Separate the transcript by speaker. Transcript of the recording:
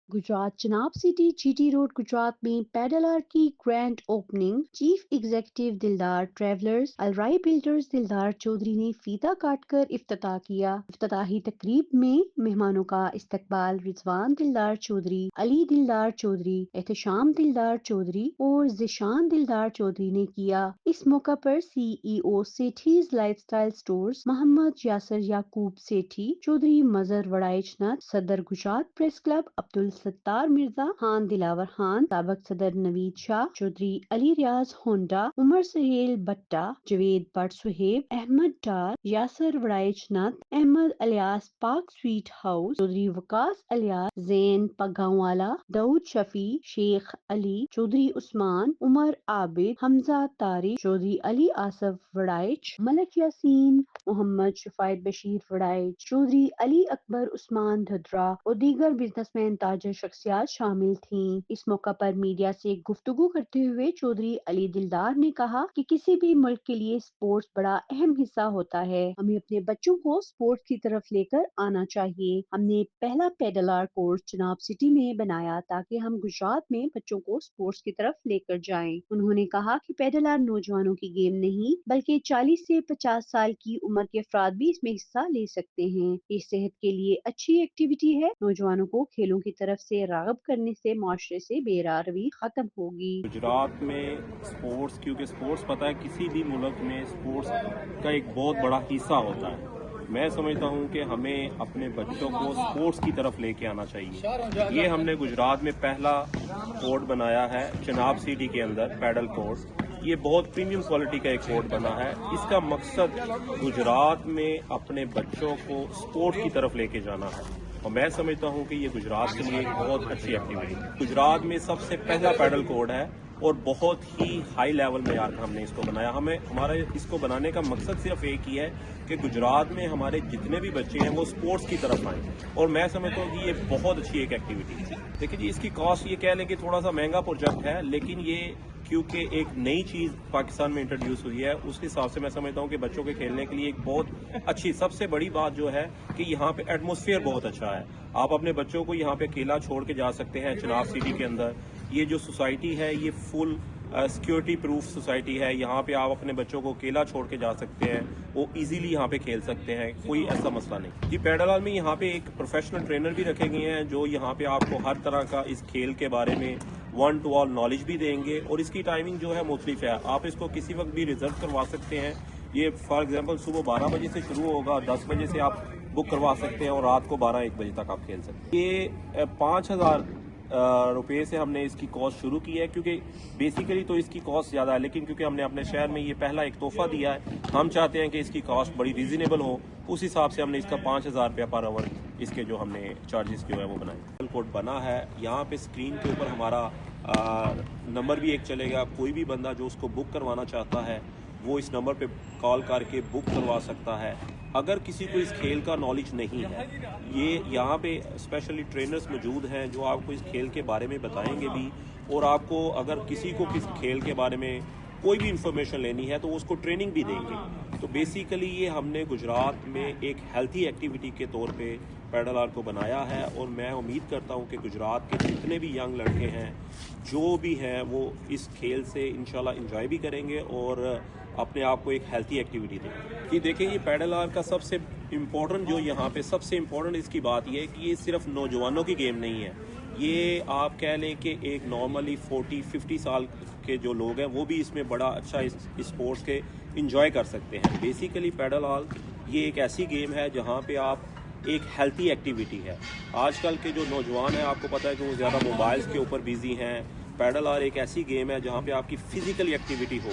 Speaker 1: Gujarat Chenab city GT road Gujarat में peddler की grand opening. Chief executive दिलदार ट्रैवलर्स अलराई बिल्डर्स दिलदार चौधरी ने फीता काटकर इफ्तिताह किया। इफ्तिताही तकरीब में मेहमानों का इस्तकबाल रिजवान दिलदार चौधरी, अली दिलदार चौधरी, एहतशाम दिलदार चौधरी और जिशान दिलदार चौधरी ने किया। इस मौका पर CEO Sethi's lifestyle stores Mohammad Yasir Yaqoob Sethi, Chaudhry Mazhar Waraichnath, सदर गुजरात प्रेस क्लब अब्दुल सत्तार मिर्जा, खान दिलावर खान, साबिक सदर Naveed Shah, Chaudhry Ali Riaz Honda, Umar Sohail Bhatta, Javed Butt Suhaib, Ahmad Dar, Yasir Waraichnath, Ahmad alias Pak sweet house, Chaudhry Waqas alias Zain Pagawala, Dawood Shafi, Sheikh Ali, Chaudhry Usman, Umar Abid, Hamza Tariq, Chaudhry Ali Asif Waraich, Malik Yaseen, Mohammad Shafayat Bashir Waraich, Chaudhary Ali Akbar Usman धदरा और दीगर बिजनेसमैन ताजर शख्सियात शामिल थीं। इस मौका पर मीडिया से गुफ्तगू करते हुए चौधरी अली दिलदार ने कहा कि किसी भी मुल्क के लिए स्पोर्ट्स बड़ा अहम हिस्सा होता है। हमें अपने बच्चों को स्पोर्ट्स की तरफ लेकर आना चाहिए। हमने पहला पेडलर कोर्स चनाब सिटी में बनाया ताकि हम गुजरात में बच्चों को स्पोर्ट्स की तरफ लेकर जाएं। उन्होंने कहा कि पेडलर नौजवानों की गेम नहीं बल्कि 40 से 50 साल की उम्र के अफराद भी इसमें हिस्सा ले सकते हैं। ये सेहत के लिए अच्छी एक्टिविटी है। नौजवानों को खेलों की तरफ से राग़िब करने से माशरे से बेरारवी खत्म होगी।
Speaker 2: गुजरात में स्पोर्ट्स, क्योंकि स्पोर्ट्स पता है किसी भी मुल्क में स्पोर्ट्स का एक बहुत बड़ा हिस्सा होता है। मैं समझता हूं कि हमें अपने बच्चों को स्पोर्ट्स की तरफ लेके आना चाहिए। ये हमने गुजरात में पहला कोर्ट बनाया है चनाब सिटी के अंदर, पैडल कोर्ट। ये बहुत प्रीमियम क्वालिटी का एक कोर्ट बना है। इसका मकसद गुजरात में अपने बच्चों को स्पोर्ट्स की तरफ लेके जाना है और मैं समझता हूं कि ये गुजरात के लिए एक बहुत अच्छी एक्टिविटी है। गुजरात में सबसे पहला पैडल कोर्ट है और बहुत ही हाई लेवल में यार हमने इसको बनाया। हमारा इसको बनाने का मकसद सिर्फ एक ही है कि गुजरात में हमारे जितने भी बच्चे हैं वो स्पोर्ट्स की तरफ आए और मैं समझता हूँ कि ये बहुत अच्छी एक एक्टिविटी है। देखिए जी, इसकी कॉस्ट ये कह लें कि थोड़ा सा महंगा प्रोजेक्ट है, लेकिन ये क्योंकि एक नई चीज़ पाकिस्तान में इंट्रोड्यूस हुई है उस हिसाब से मैं समझता हूँ कि बच्चों के खेलने के लिए एक बहुत अच्छी, सबसे बड़ी बात जो है कि यहाँ पे एटमॉस्फेयर बहुत अच्छा है। आप अपने बच्चों को यहाँ पे अकेला छोड़ के जा सकते हैं चनाब सिटी के अंदर। ये जो सोसाइटी है ये फुल सिक्योरिटी प्रूफ सोसाइटी है। यहाँ पे आप अपने बच्चों को अकेला छोड़ के जा सकते हैं, वो इजीली यहाँ पे खेल सकते हैं, कोई ऐसा मसला नहीं। जी, पैडल में यहाँ पे एक प्रोफेशनल ट्रेनर भी रखे गए हैं जो यहाँ पे आपको हर तरह का इस खेल के बारे में वन टू ऑल नॉलेज भी देंगे और इसकी टाइमिंग जो है मुख्तलिफ है। आप इसको किसी वक्त भी रिजर्व करवा सकते हैं। ये फॉर एग्जांपल सुबह 12 बजे से शुरू होगा, 10 बजे से आप बुक करवा सकते हैं और रात को 12-1 बजे तक आप खेल सकते हैं। ये 5,000 रुपये से हमने इसकी कॉस्ट शुरू की है, क्योंकि बेसिकली तो इसकी कॉस्ट ज़्यादा है, लेकिन क्योंकि हमने अपने शहर में ये पहला एक तोहफा दिया है, हम चाहते हैं कि इसकी कॉस्ट बड़ी रीजनेबल हो। उस हिसाब से हमने इसका 5,000 रुपया पर आवर इसके जो हमने चार्जेस जो है वो बनाए। कोड बना है, यहाँ पे स्क्रीन के ऊपर हमारा नंबर भी एक चलेगा। कोई भी बंदा जो उसको बुक करवाना चाहता है वो इस नंबर पे कॉल करके बुक करवा सकता है। अगर किसी को इस खेल का नॉलेज नहीं है, ये यहाँ पे स्पेशली ट्रेनर्स मौजूद हैं जो आपको इस खेल के बारे में बताएंगे भी, और आपको अगर किसी को किस खेल के बारे में कोई भी इंफॉर्मेशन लेनी है तो उसको ट्रेनिंग भी देंगे। तो बेसिकली ये हमने गुजरात में एक हेल्थी एक्टिविटी के तौर पे पैडल आर्ट को बनाया है और मैं उम्मीद करता हूँ कि गुजरात के जितने भी यंग लड़के हैं जो भी हैं वो इस खेल से इंशाल्लाह एंजॉय भी करेंगे और अपने आप को एक हेल्थी एक्टिविटी देंगे। कि देखें, ये पैडल आर्ट का सबसे इम्पोर्टेंट जो यहाँ पे सबसे इम्पोर्टेंट इसकी बात ये है कि ये सिर्फ नौजवानों की गेम नहीं है। ये आप कह लें कि एक नॉर्मली 40-50 साल के जो लोग हैं वो भी इसमें बड़ा अच्छा इस स्पोर्ट्स के इंजॉय कर सकते हैं। बेसिकली पैडल आर्ट ये एक ऐसी गेम है जहाँ पे आप एक हेल्थी एक्टिविटी है। आजकल के जो नौजवान हैं आपको पता है कि वो ज़्यादा मोबाइल्स के ऊपर बिजी हैं। पैडल आर्ट एक ऐसी गेम है जहाँ पे आपकी फिजिकल एक्टिविटी हो।